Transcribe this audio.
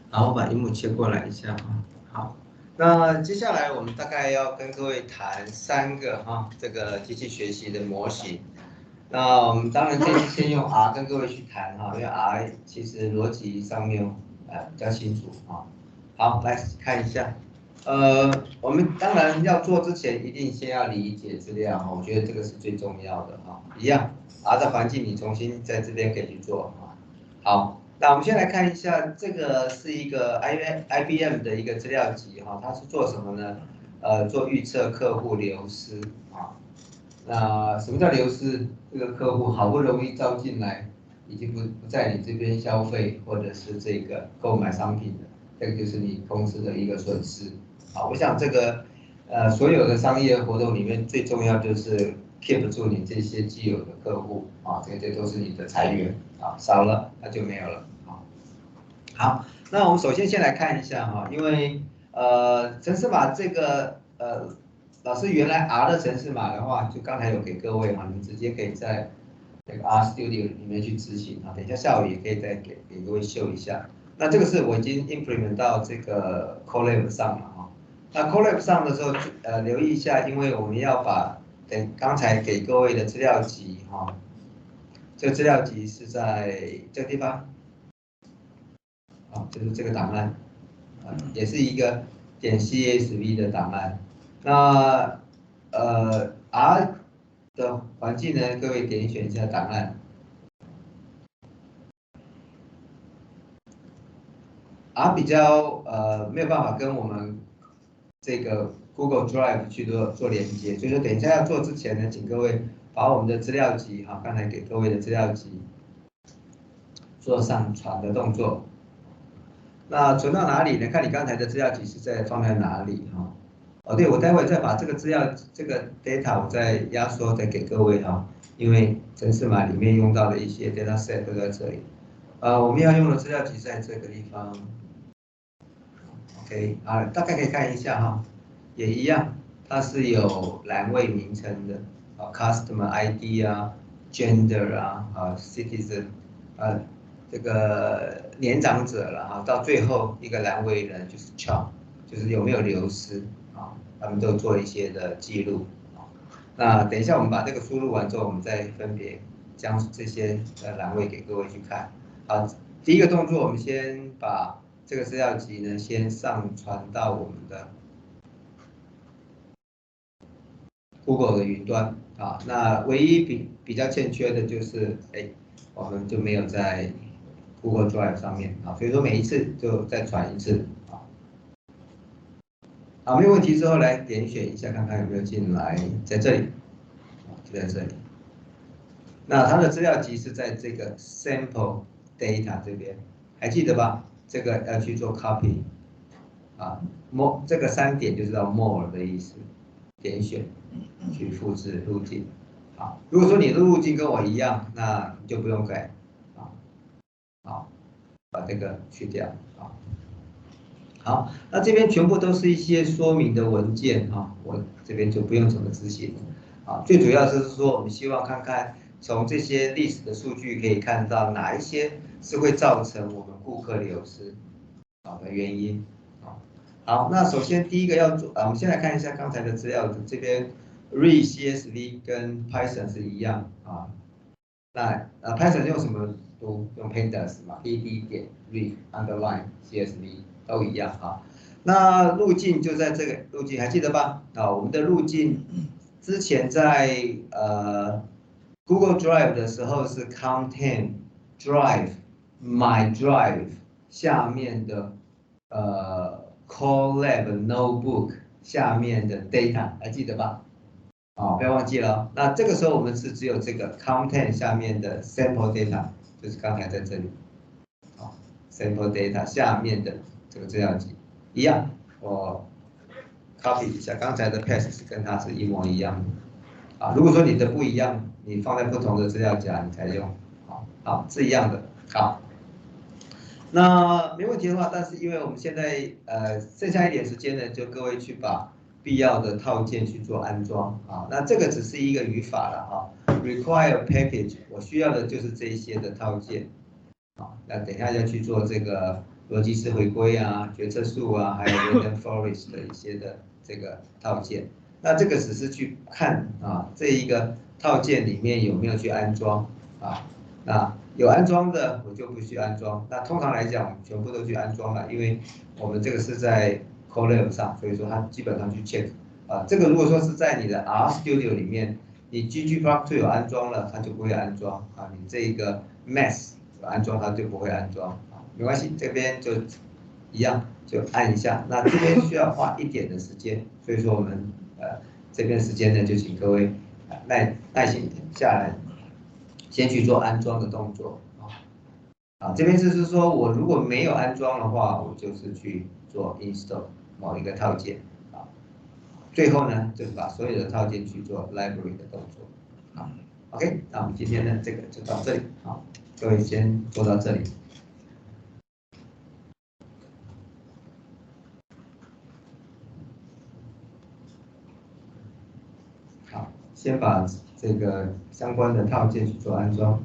好，我把荧幕切过来一下啊。好，那接下来我们大概要跟各位谈3个这个机器学习的模型。那我们当然这次先用 R 跟各位去谈因为 R 其实逻辑上面比较清楚好，来看一下。我们当然要做之前，一定先要理解资料我觉得这个是最重要的一样 R 的环境你重新在这边可以去做好，那我们先来看一下，这个是一个 IBM 的一个资料集它是做什么呢？做预测客户流失那什么叫流失？这个客户好不容易招进来，已经不在你这边消费或者是这个购买商品了，这个就是你公司的一个损失我想这个所有的商业活动里面最重要就是 keep 住你这些既有的客户这些都是你的财源少了那就没有了好，那我们首先先来看一下因为程式码这个老师原来 R 的程式码的话，就刚才有给各位你们直接可以在那个 RStudio 里面去执行等一下下午也可以再给各位秀一下。那这个是我已经 implement 到这个 Colab 上了那 Colab 上的时候留意一下，因为我们要把刚才给各位的资料集这个资料集是在这个地方就是这个档案也是一个点 CSV 的档案。那R 的环境呢，各位点选一下档案。R 比较没有办法跟我们这个 Google Drive 去做连接，所以说等一下要做之前呢，请各位把我们的资料集刚才给各位的资料集做上传的动作。那存到哪里呢？看你刚才的资料集是放在哪里对，我待会再把这个资料这个 data 我再压缩再给各位因为程式码里面用到的一些 data set 都在这里。我们要用的资料集在这个地方。OK 大概可以看一下也一样，它是有栏位名称的customer ID gender citizen 这个年长者了到最后一个栏位呢就是 child， 就是有没有流失他们都做一些的记录那等一下我们把这个输入完之后，我们再分别将这些栏位给各位去看第一个动作，我们先把这个资料集呢先上传到我们的 Google 的云端那唯一比较欠缺的就是我们就没有在 Google Drive 上面所以说每一次就再传一次没有问题之后来点选一下，看看有没有进来，在这里就在这里。那它的资料集是在这个 sample data 这边，还记得吧？这个要去做 copy more 这个3点就知道 more 的意思，点选去复制路径如果说你的路径跟我一样，那你就不用改把这个去掉好，那这边全部都是一些说明的文件我这边就不用怎么执行最主要就是说我们希望看看从这些历史的数据可以看到哪一些是会造成我们顾客流失的原因好，那首先第一个要做我们先来看一下刚才的资料，这边 read CSV 跟 Python 是一样那Python 用什么读？用 pandas 嘛 ，pd 点 read underline CSV 都一样那路径就在这个路径，还记得吧？我们的路径之前在Google Drive 的时候是 Content Drive My Drive 下面的Colab Notebook 下面的 Data 还记得吧？不要忘记了那这个时候我们是只有这个 Content 下面的 Sample Data， 就是刚才在这里Sample Data 下面的这个资料集一样，我 copy 一下刚才的 path 是跟它是一模一样的如果说你的不一样，你放在不同的资料夹你才用好是一样的好。那没问题的话，但是因为我们现在剩下一点时间呢，就各位去把必要的套件去做安装那这个只是一个语法了 require package， 我需要的就是这一些的套件。好，那等一下要去做这个逻辑式回归啊、决策树啊，还有 random forest 的一些的这个套件。那这个只是去看啊，这一个套件里面有没有去安装啊？那有安装的我就不去安装。那通常来讲，我们全部都去安装了，因为我们这个是在 CodeLab 上，所以说它基本上去 check 啊。这个如果说是在你的 RStudio 里面，你 ggplug2 有安装了，它就不会安装啊。你这一个 Math 有安装，它就不会安装啊。没关系，这边就一样，就按一下。那这边需要花一点的时间，所以说我们这边时间呢，就请各位耐心下来，先去做安装的动作啊。这边就是说我如果没有安装的话，我就是去做 install 某一个套件啊。最后呢，就是把所有的套件去做 library 的动作啊。OK， 那我们今天呢这个就到这里啊，各位先做到这里。好，先把这个相关的套件去做安装。